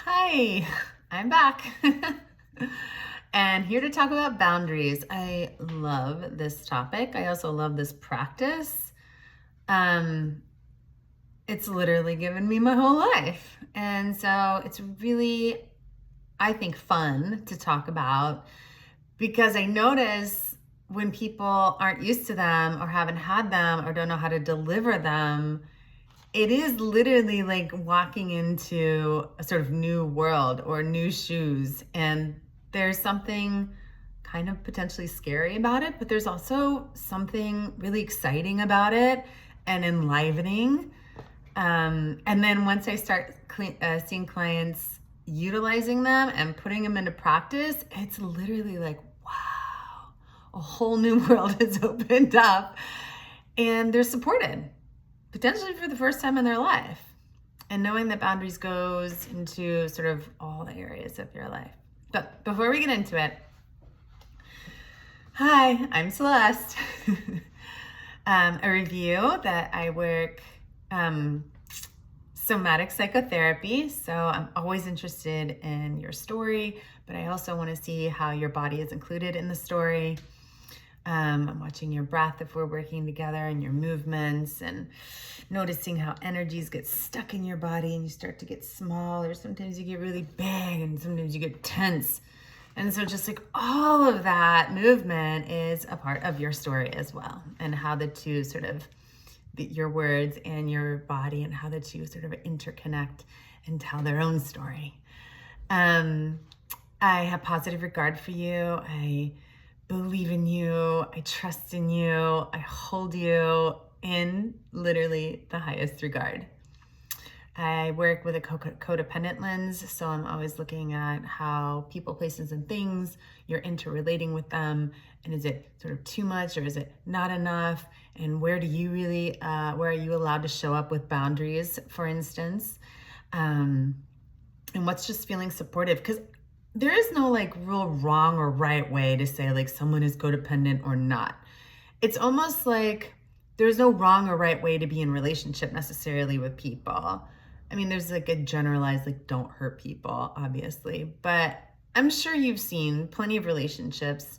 Hi, I'm back. And here to talk about boundaries. I love this topic. I also love this practice. Um, it's literally given me my whole life. And so it's really, I think, fun to talk about because I notice when people aren't used to them or haven't had them or don't know how to deliver them, it is literally like walking into a sort of new world or new shoes. And there's something kind of potentially scary about it, but there's also something really exciting about it and enlivening. And then once I start seeing clients utilizing them and putting them into practice, it's literally like, wow, a whole new world has opened up and they're supported potentially for the first time in their life. And knowing that boundaries goes into sort of all the areas of your life. But before we get into it, hi, I'm Celeste. A review that I work somatic psychotherapy. So I'm always interested in your story, but I also want to see how your body is included in the story. I'm watching your breath if we're working together and your movements and noticing how energies get stuck in your body and you start to get small, or sometimes you get really big and sometimes you get tense. And so just like all of that movement is a part of your story as well, and how the two sort of, your words and your body, and how the two sort of interconnect and tell their own story. I have positive regard for you. I believe in you. I trust in you. I hold you in literally the highest regard. I work with a codependent lens, so I'm always looking at how people, places, and things, you're interrelating with them, and is it sort of too much or is it not enough? And where do you really, where are you allowed to show up with boundaries, for instance? And what's just feeling supportive? Because there is no like real wrong or right way to say like someone is codependent or not. It's almost like there's no wrong or right way to be in relationship necessarily with people. I mean, there's like a generalized like don't hurt people, obviously, but I'm sure you've seen plenty of relationships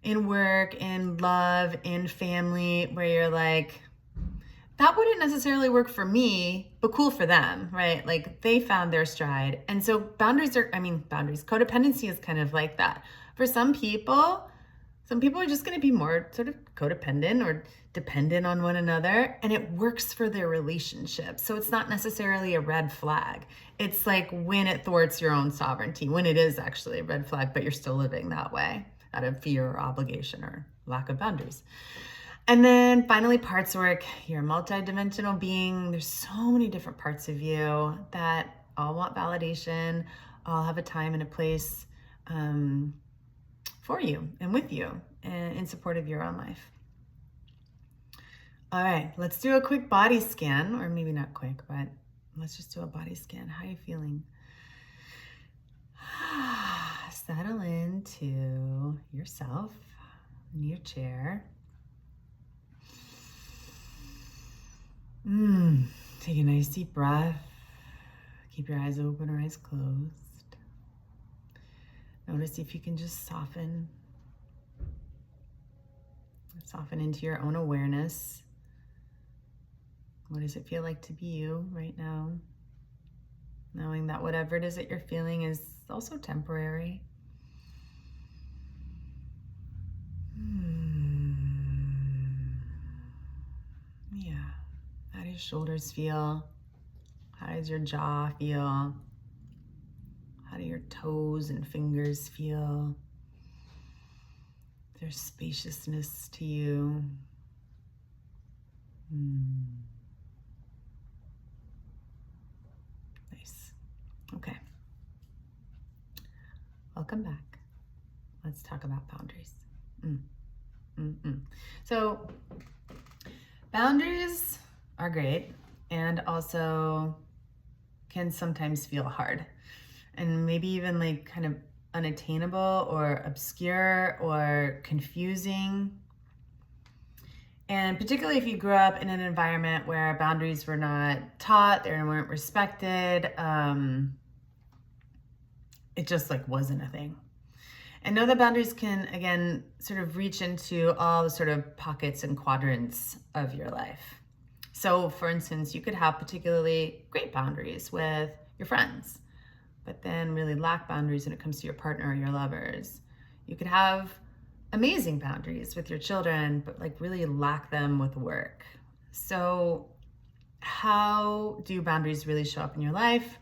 in work, in love, in family, where you're like, that wouldn't necessarily work for me, but cool for them, right? Like they found their stride. And so boundaries, codependency is kind of like that. For some people are just going to be more sort of codependent or dependent on one another, and it works for their relationship. So it's not necessarily a red flag. It's like when it thwarts your own sovereignty, when it is actually a red flag, but you're still living that way out of fear or obligation or lack of boundaries. And then finally, parts work. You're a multidimensional being. There's so many different parts of you that all want validation, all have a time and a place for you and with you and in support of your own life. All right, let's do a quick body scan, or maybe not quick, but let's just do a body scan. How are you feeling? Settle into yourself in your chair. Take a nice deep breath. Keep your eyes open or eyes closed. Notice if you can just soften into your own awareness. What does it feel like to be you right now? Knowing that whatever it is that you're feeling is also temporary. Yeah. How do your shoulders feel? How does your jaw feel? How do your toes and fingers feel? There's spaciousness to you. Nice. Okay. Welcome back. Let's talk about boundaries. So, boundaries are great and also can sometimes feel hard and maybe even like kind of unattainable or obscure or confusing. And particularly if you grew up in an environment where boundaries were not taught, they weren't respected, it just like wasn't a thing. And know that boundaries can, again, sort of reach into all the sort of pockets and quadrants of your life. So for instance, you could have particularly great boundaries with your friends, but then really lack boundaries when it comes to your partner or your lovers. You could have amazing boundaries with your children, but like really lack them with work. So how do boundaries really show up in your life?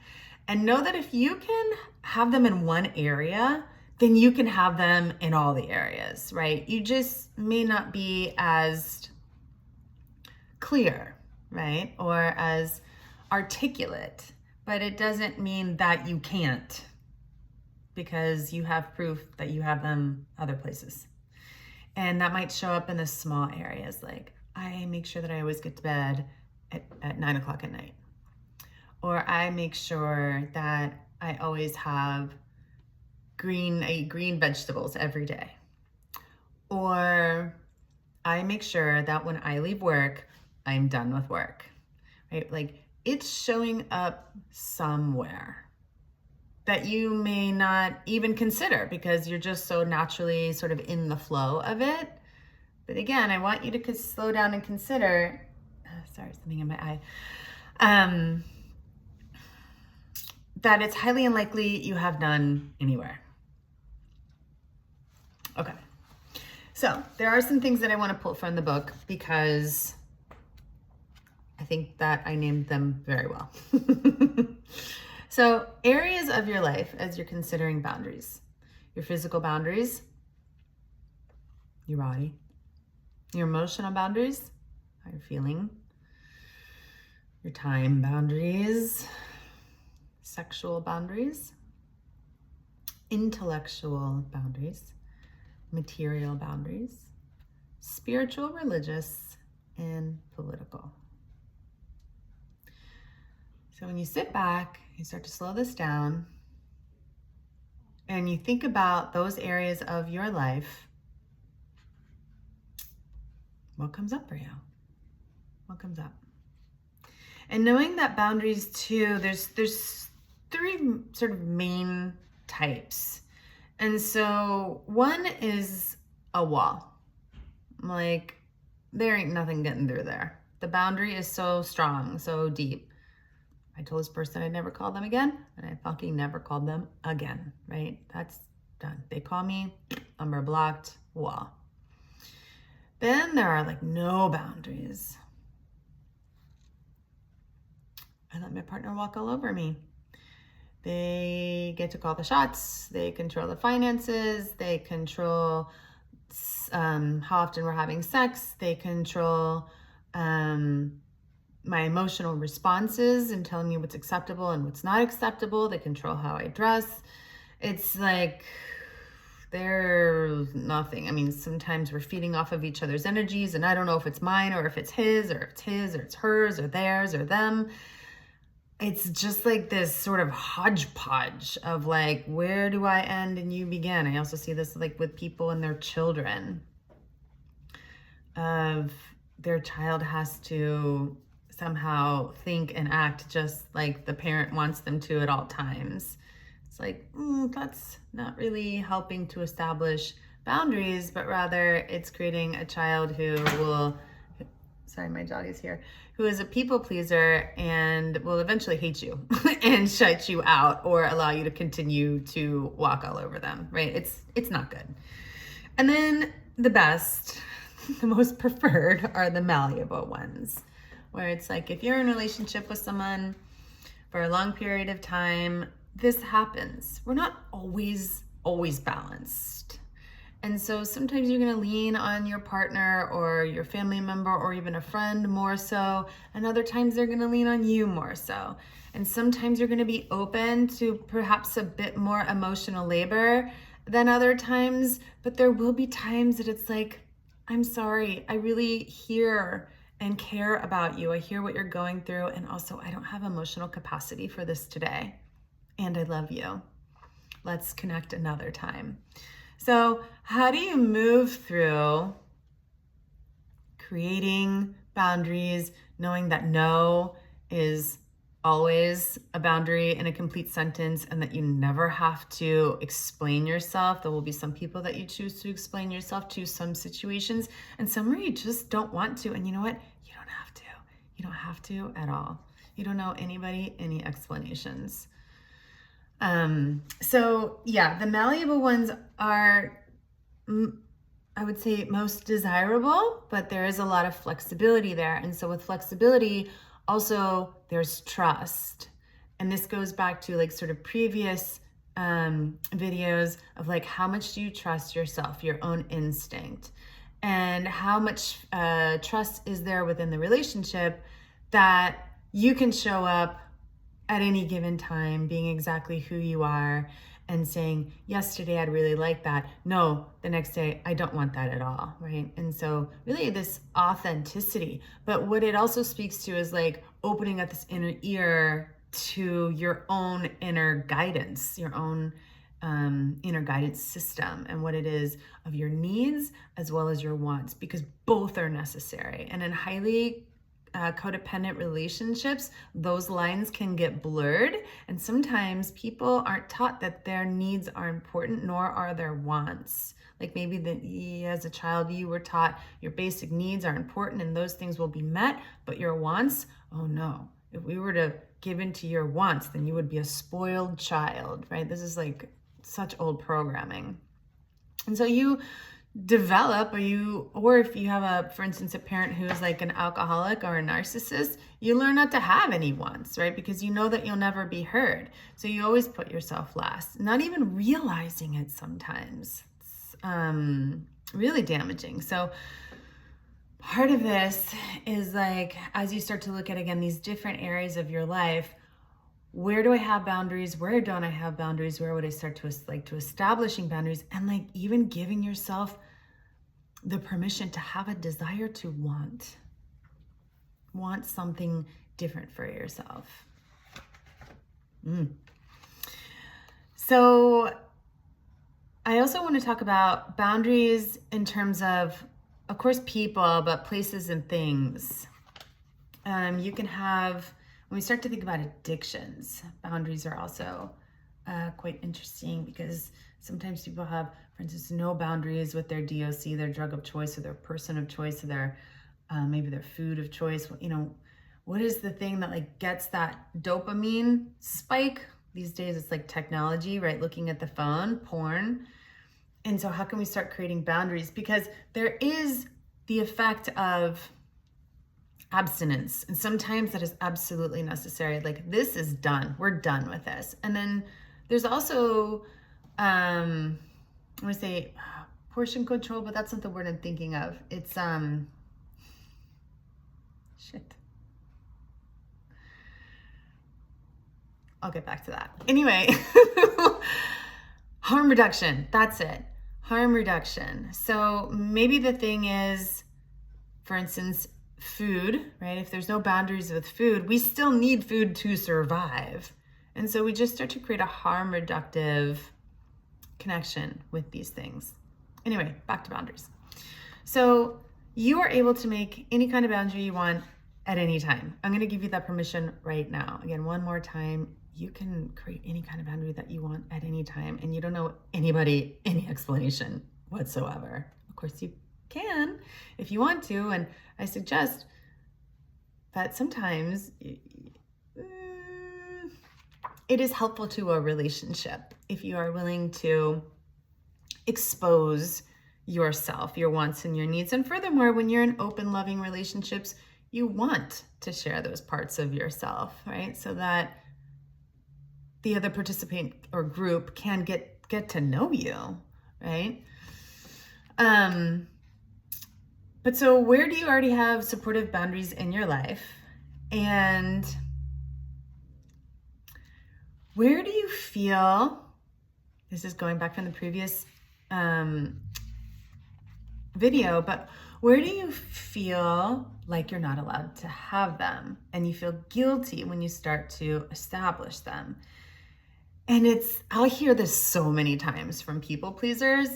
And know that if you can have them in one area, then you can have them in all the areas, right? You just may not be as clear, right? Or as articulate, but it doesn't mean that you can't, because you have proof that you have them other places. And that might show up in the small areas, like I make sure that I always get to bed at 9 o'clock at night. Or I make sure that I always have green vegetables every day. Or I make sure that when I leave work, I'm done with work, right? Like it's showing up somewhere that you may not even consider because you're just so naturally sort of in the flow of it. But again, I want you to slow down and consider, sorry, something in my eye, that it's highly unlikely you have none anywhere. Okay, so there are some things that I want to pull from the book because I think that I named them very well. So areas of your life as you're considering boundaries: your physical boundaries, your body, your emotional boundaries, how you're feeling, your time boundaries, sexual boundaries, intellectual boundaries, material boundaries, spiritual, religious, and political. So when you sit back, you start to slow this down, and you think about those areas of your life, what comes up for you? What comes up? And knowing that boundaries too, there's three sort of main types. And so one is a wall. Like there ain't nothing getting through there. The boundary is so strong, so deep. I told this person I'd never call them again, and I fucking never called them again, right? That's done. They call me, number blocked, wall. Then there are like no boundaries. I let my partner walk all over me. They get to call the shots. They control the finances. They control how often we're having sex. They control my emotional responses and telling me what's acceptable and what's not acceptable. They control how I dress. It's like there's nothing. I mean, sometimes we're feeding off of each other's energies, and I don't know if it's mine or if it's his or it's his or it's hers or theirs or them. It's just like this sort of hodgepodge of like, where do I end and you begin? I also see this like with people and their children, of their child has to somehow think and act just like the parent wants them to at all times. It's like, that's not really helping to establish boundaries, but rather it's creating a child who will, sorry, my dog is here, who is a people pleaser and will eventually hate you and shut you out or allow you to continue to walk all over them, right? It's not good. And then the best, the most preferred are the malleable ones, where it's like if you're in a relationship with someone for a long period of time, this happens. We're not always balanced. And so sometimes you're going to lean on your partner or your family member or even a friend more so, and other times they're going to lean on you more so. And sometimes you're going to be open to perhaps a bit more emotional labor than other times, but there will be times that it's like, I'm sorry, I really hear and care about you. I hear what you're going through, and also I don't have emotional capacity for this today. And I love you. Let's connect another time. So how do you move through creating boundaries, knowing that no is always a boundary in a complete sentence and that you never have to explain yourself. There will be some people that you choose to explain yourself to, some situations, and some where you just don't want to. And you know what? You don't have to. You don't have to at all. You don't owe anybody any explanations. So yeah, the malleable ones are, I would say, most desirable, but there is a lot of flexibility there. And so with flexibility, also there's trust. And this goes back to like sort of previous videos of like, how much do you trust yourself, your own instinct, and how much trust is there within the relationship that you can show up at any given time being exactly who you are and saying, yes, today I'd really like that. No, the next day I don't want that at all, right? And so really this authenticity, but what it also speaks to is like opening up this inner ear to your own inner guidance, your own inner guidance system, and what it is of your needs as well as your wants, because both are necessary. And in highly codependent relationships, those lines can get blurred, and sometimes people aren't taught that their needs are important, nor are their wants. Like maybe as a child you were taught your basic needs are important and those things will be met, but your wants, oh no, if we were to give into your wants, then you would be a spoiled child, right? This is like such old programming. And so you develop, or if you have for instance, a parent who is like an alcoholic or a narcissist, you learn not to have any wants, right? Because you know that you'll never be heard. So you always put yourself last, not even realizing it sometimes. It's really damaging. So part of this is like, as you start to look at, again, these different areas of your life, where do I have boundaries? Where don't I have boundaries? Where would I start to establishing boundaries, and like even giving yourself the permission to have a desire to want something different for yourself. So I also want to talk about boundaries in terms of course, people, but places and things. You can have, when we start to think about addictions, boundaries are also quite interesting, because sometimes people have, for instance, no boundaries with their DOC, their drug of choice, or their person of choice, or their maybe their food of choice. You know, what is the thing that like gets that dopamine spike? These days it's like technology, right? Looking at the phone, porn. And so how can we start creating boundaries? Because there is the effect of abstinence, and sometimes that is absolutely necessary. Like, this is done, we're done with this. And then there's also I want to say portion control, but that's not the word I'm thinking of. It's shit, I'll get back to that. Anyway, harm reduction, that's it. Harm reduction. So maybe the thing is, for instance, food, right? If there's no boundaries with food, we still need food to survive. And so we just start to create a harm reductive connection with these things. Anyway, back to boundaries. So you are able to make any kind of boundary you want at any time. I'm going to give you that permission right now. Again, one more time. You can create any kind of boundary that you want at any time, and you don't owe anybody any explanation whatsoever. Of course, you can if you want to, and I suggest that sometimes it is helpful to a relationship if you are willing to expose yourself, your wants and your needs. And furthermore, when you're in open, loving relationships, you want to share those parts of yourself, right? So that the other participant or group can get to know you, right? But so where do you already have supportive boundaries in your life? And where do you feel, this is going back from the previous video, but where do you feel like you're not allowed to have them and you feel guilty when you start to establish them? And I'll hear this so many times from people pleasers.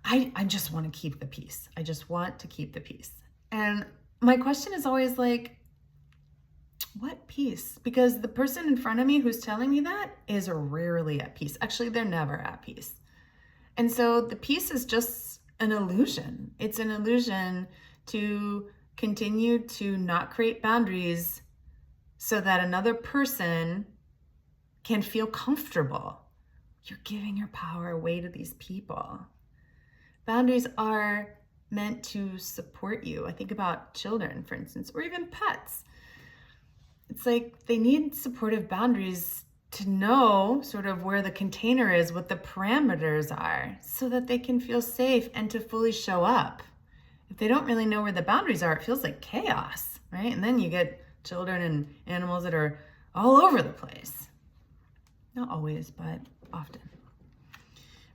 I just want to keep the peace. I just want to keep the peace. And my question is always like, What peace? Because the person in front of me who's telling me that is rarely at peace. Actually, they're never at peace. And so the peace is just an illusion. It's an illusion to continue to not create boundaries so that another person can feel comfortable. You're giving your power away to these people. Boundaries are meant to support you. I think about children, for instance, or even pets. It's like they need supportive boundaries to know sort of where the container is, what the parameters are, so that they can feel safe and to fully show up. If they don't really know where the boundaries are, it feels like chaos, right? And then you get children and animals that are all over the place. Not always, but often,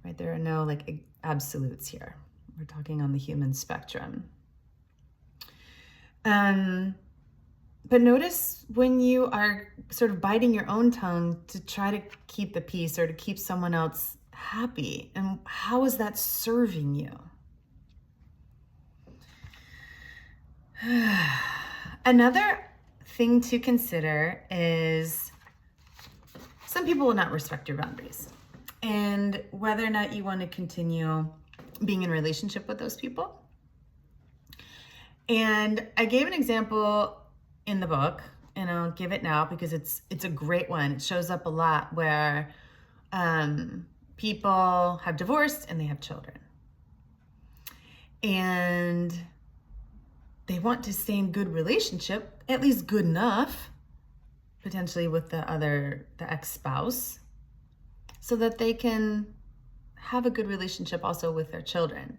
right? There are no like absolutes here. We're talking on the human spectrum. But notice when you are sort of biting your own tongue to try to keep the peace or to keep someone else happy, and how is that serving you? Another thing to consider is some people will not respect your boundaries, and whether or not you want to continue being in relationship with those people. And I gave an example in the book, and I'll give it now because it's a great one. It shows up a lot where people have divorced and they have children. And they want to stay in good relationship, at least good enough, potentially with the ex-spouse, so that they can have a good relationship also with their children.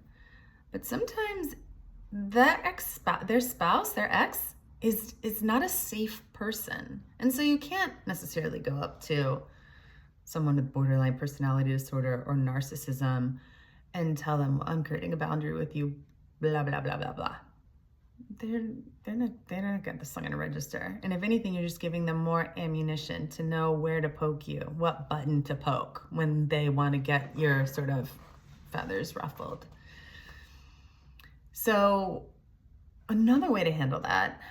But sometimes their ex, is not a safe person. And so you can't necessarily go up to someone with borderline personality disorder or narcissism and tell them, well, I'm creating a boundary with you, blah, blah, blah, blah, blah. They're not get this going to register. And if anything, you're just giving them more ammunition to know where to poke you, what button to poke when they want to get your sort of feathers ruffled. So another way to handle that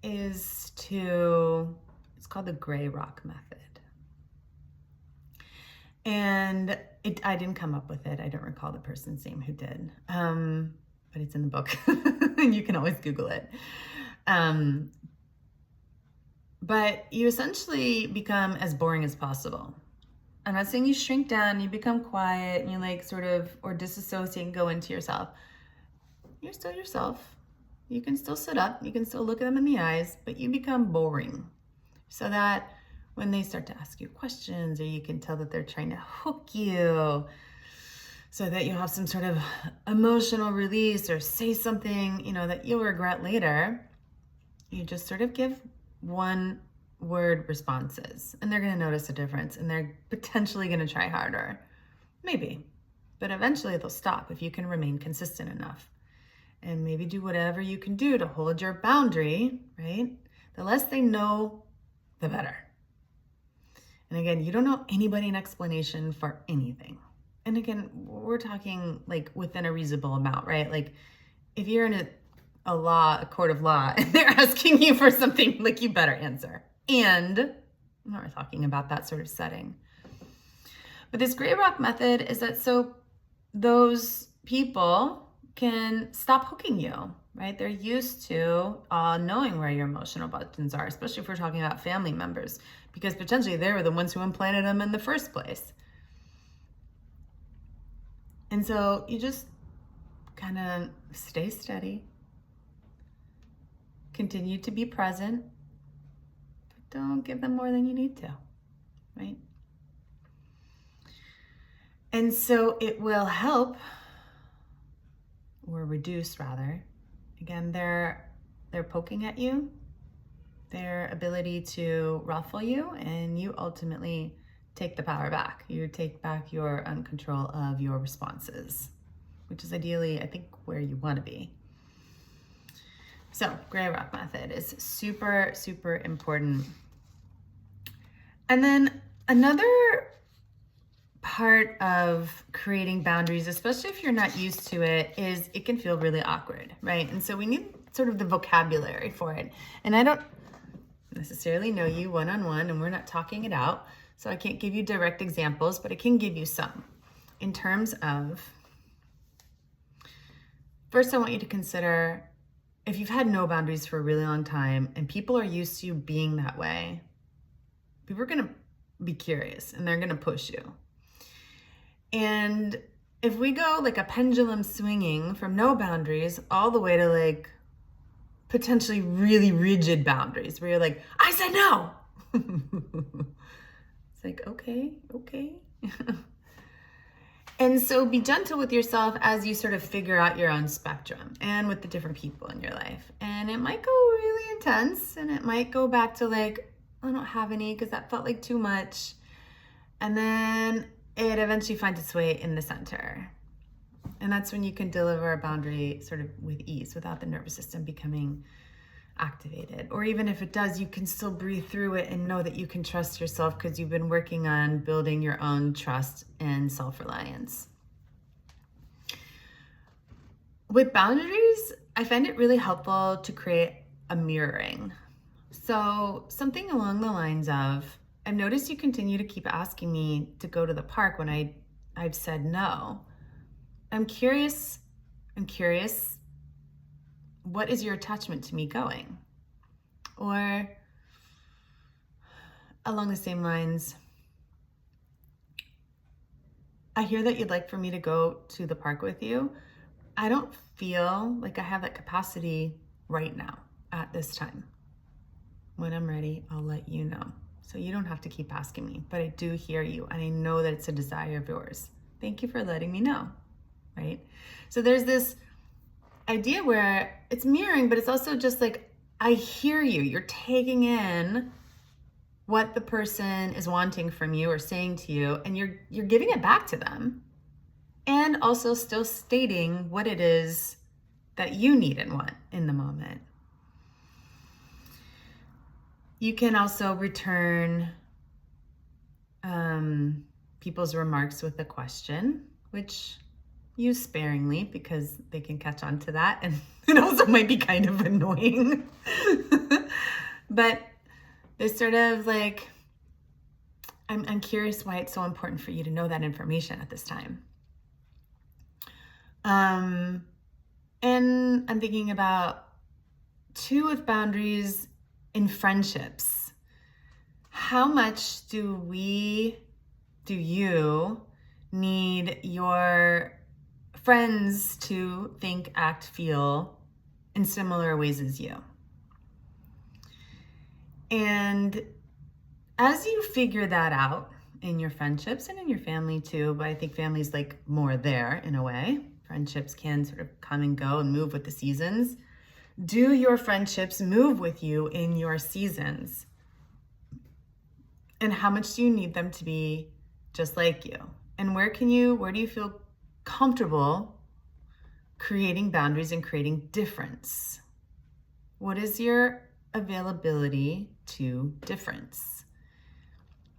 is it's called the gray rock method. And I didn't come up with it. I don't recall the person's name who did, but it's in the book and you can always Google it. But you essentially become as boring as possible. I'm not saying you shrink down, you become quiet, and you like sort of, or disassociate and go into yourself. You're still yourself. You can still sit up, you can still look at them in the eyes, but you become boring. So that when they start to ask you questions, or you can tell that they're trying to hook you, so that you have some sort of emotional release or say something, that you'll regret later, you just sort of give one word responses, and they're going to notice a difference, and they're potentially going to try harder. Maybe, but eventually they'll stop if you can remain consistent enough. And maybe do whatever you can do to hold your boundary, right? The less they know, the better. And again, you don't owe anybody an explanation for anything. And again, we're talking like within a reasonable amount, right? Like if you're in a court of law, and they're asking you for something, like you better answer. And I'm not talking about that sort of setting. But this gray rock method is that so those people can stop hooking you, right? They're used to knowing where your emotional buttons are, especially if we're talking about family members, because potentially they were the ones who implanted them in the first place. And so you just kind of stay steady, continue to be present, but don't give them more than you need to, right? And so it will help, or reduce rather, again, they're poking at you, their ability to ruffle you, and you ultimately take the power back. You take back your control of your responses, which is ideally, I think, where you want to be. So gray rock method is super, super important. And then another part of creating boundaries, especially if you're not used to it, is it can feel really awkward, right? And so we need sort of the vocabulary for it. And I don't necessarily know you one-on-one, and we're not talking it out. So I can't give you direct examples, but I can give you some. In terms of, first, I want you to consider if you've had no boundaries for a really long time and people are used to you being that way, people are going to be curious and they're going to push you. And if we go like a pendulum swinging from no boundaries all the way to like potentially really rigid boundaries where you're like, I said no. It's like, okay. And so be gentle with yourself as you sort of figure out your own spectrum and with the different people in your life. And it might go really intense and it might go back to like, I don't have any because that felt like too much. And then it eventually finds its way in the center. And that's when you can deliver a boundary sort of with ease without the nervous system becoming activated. Or even if it does, you can still breathe through it and know that you can trust yourself because you've been working on building your own trust and self-reliance. With boundaries, I find it really helpful to create a mirroring. So something along the lines of, I've noticed you continue to keep asking me to go to the park when I've said no. I'm curious, what is your attachment to me going? Or along the same lines, I hear that you'd like for me to go to the park with you. I don't feel like I have that capacity right now at this time. When I'm ready, I'll let you know. So you don't have to keep asking me, but I do hear you and I know that it's a desire of yours. Thank you for letting me know, right? So there's this idea where it's mirroring, but it's also just like, I hear you. You're taking in what the person is wanting from you or saying to you, and you're giving it back to them. And also still stating what it is that you need and want in the moment. You can also return people's remarks with a question, which use sparingly because they can catch on to that and it also might be kind of annoying. But there's sort of like, I'm curious why it's so important for you to know that information at this time. And I'm thinking about too with boundaries in friendships. How much do you need your friends to think, act, feel in similar ways as you? And as you figure that out in your friendships and in your family too, but I think family's like more there in a way. Friendships can sort of come and go and move with the seasons. Do your friendships move with you in your seasons? And how much do you need them to be just like you? And where do you feel comfortable creating boundaries and creating difference? What is your availability to difference?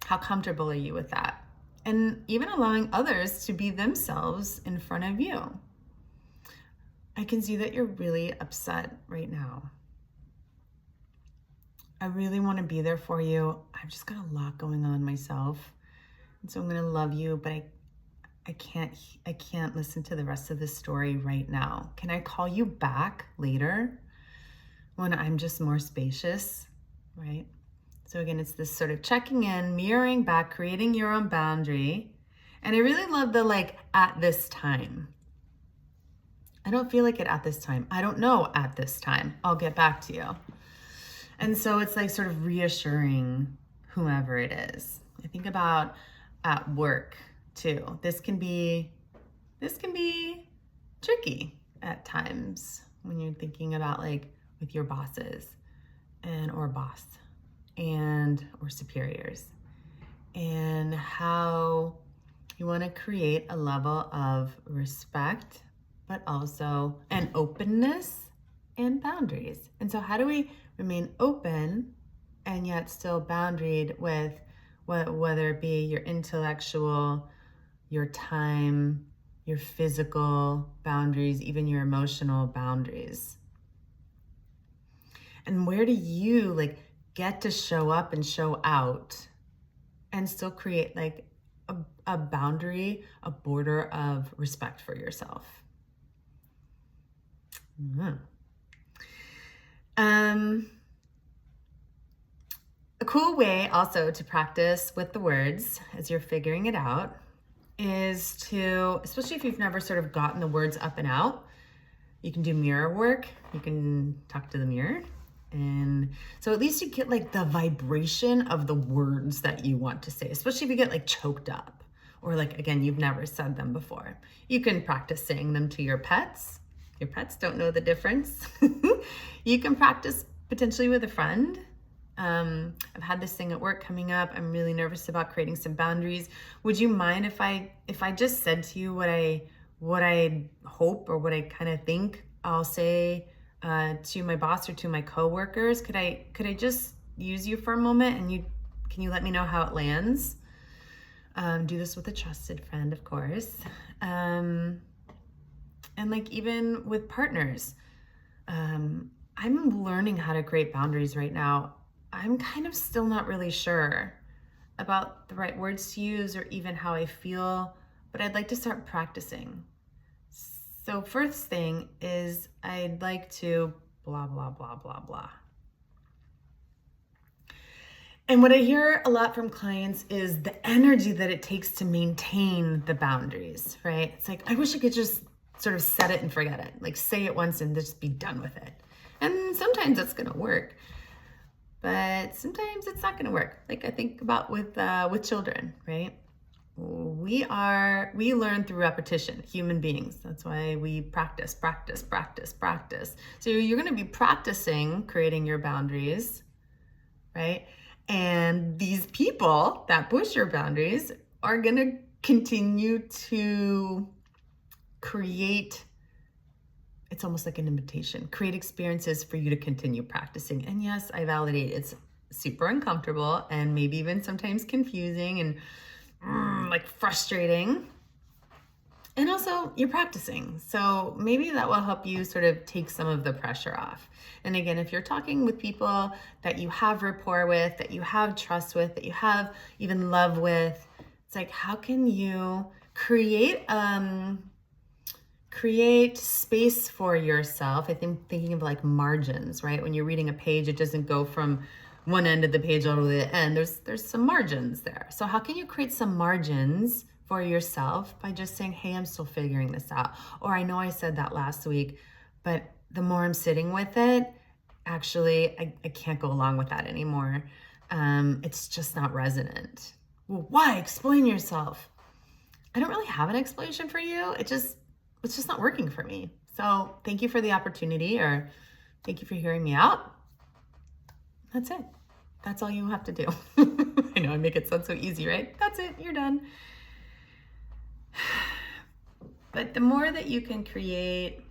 How comfortable are you with that? And even allowing others to be themselves in front of you. I can see that you're really upset right now. I really want to be there for you. I've just got a lot going on myself. And so I'm going to love you, but I can't listen to the rest of the story right now. Can I call you back later when I'm just more spacious, right? So again, it's this sort of checking in, mirroring back, creating your own boundary. And I really love the like, at this time. I don't feel like it at this time. I don't know at this time. I'll get back to you. And so it's like sort of reassuring whomever it is. I think about at work too. This can be tricky at times when you're thinking about like with your bosses or boss or superiors, and how you want to create a level of respect, but also an openness and boundaries. And so how do we remain open and yet still boundaried with whether it be your intellectual, your time, your physical boundaries, even your emotional boundaries? And where do you get to show up and show out and still create like a boundary, a border of respect for yourself. A cool way also to practice with the words as you're figuring it out is to, especially if you've never sort of gotten the words up and out, you can do mirror work. You can talk to the mirror. And so at least you get like the vibration of the words that you want to say, especially if you get like choked up or like, again, you've never said them before. You can practice saying them to your pets. Your pets don't know the difference. You can practice potentially with a friend. I've had this thing at work coming up. I'm really nervous about creating some boundaries. Would you mind if I just said to you what I hope or what I kind of think I'll say to my boss or to my coworkers? Could I just use you for a moment and can you let me know how it lands? Do this with a trusted friend, of course. And like even with partners, I'm learning how to create boundaries right now. I'm kind of still not really sure about the right words to use or even how I feel, but I'd like to start practicing. So first thing is I'd like to blah, blah, blah, blah, blah. And what I hear a lot from clients is the energy that it takes to maintain the boundaries, right? It's like, I wish I could just sort of set it and forget it, like say it once and just be done with it. And sometimes that's gonna work, but sometimes it's not gonna work. Like I think about with children, right? We learn through repetition, human beings. That's why we practice. So you're gonna be practicing creating your boundaries, right? And these people that push your boundaries are gonna continue to create, it's almost like an invitation, create experiences for you to continue practicing. And yes, I validate it's super uncomfortable and maybe even sometimes confusing and like frustrating. And also you're practicing. So maybe that will help you sort of take some of the pressure off. And again, if you're talking with people that you have rapport with, that you have trust with, that you have even love with, it's like, how can you create space for yourself? I think thinking of like margins, right? When you're reading a page, it doesn't go from one end of the page all the way to the end. There's some margins there. So how can you create some margins for yourself by just saying, hey, I'm still figuring this out. Or I know I said that last week, but the more I'm sitting with it, actually, I can't go along with that anymore. It's just not resonant. Well, why? Explain yourself. I don't really have an explanation for you. It's just not working for me. So thank you for the opportunity, or thank you for hearing me out. That's it. That's all you have to do. I know I make it sound so easy, right? That's it. You're done. But the more that you can create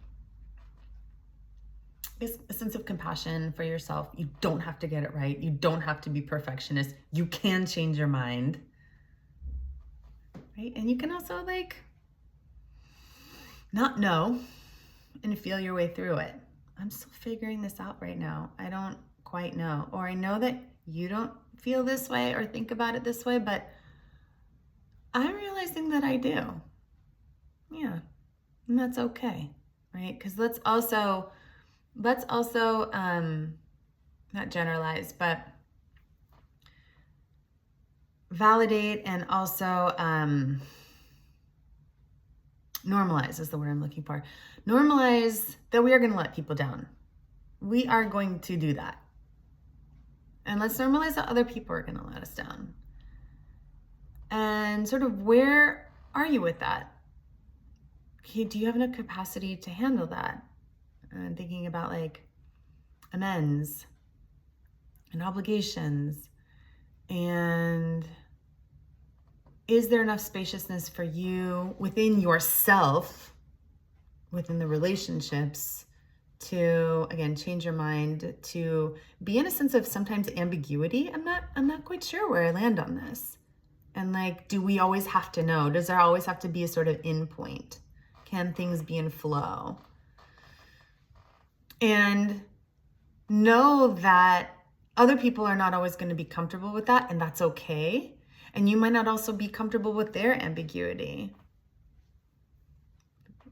a sense of compassion for yourself, you don't have to get it right. You don't have to be perfectionist. You can change your mind, right? And you can also like not know and feel your way through it. I'm still figuring this out right now. I don't quite know. Or I know that you don't feel this way or think about it this way, but I'm realizing that I do. Yeah, and that's okay, right? Because let's also not generalize, but validate and also normalize is the word I'm looking for. Normalize that we are going to let people down. We are going to do that. And let's normalize that other people are going to let us down. And sort of where are you with that? Okay, do you have enough capacity to handle that? And thinking about like amends and obligations, and is there enough spaciousness for you within yourself, within the relationships, to again change your mind, to be in a sense of sometimes ambiguity? I'm not quite sure where I land on this. And like, do we always have to know? Does there always have to be a sort of end point? Can things be in flow? And know that Other people are not always going to be comfortable with that, and that's okay. And you might not also be comfortable with their ambiguity.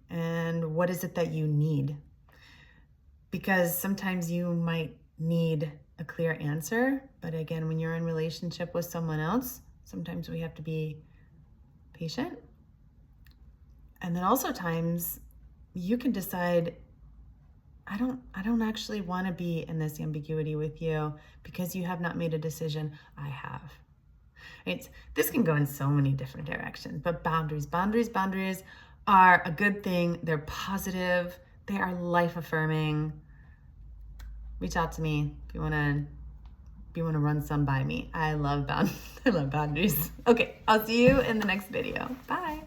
And what is it that you need? Because sometimes you might need a clear answer, but again, when you're in relationship with someone else, sometimes we have to be patient. And then also times you can decide, I don't actually want to be in this ambiguity with you because you have not made a decision. I have. This can go in so many different directions, but boundaries are a good thing. They're positive. They are life affirming. Reach out to me if you want to run some by me. I love boundaries. Okay, I'll see you in the next video. Bye.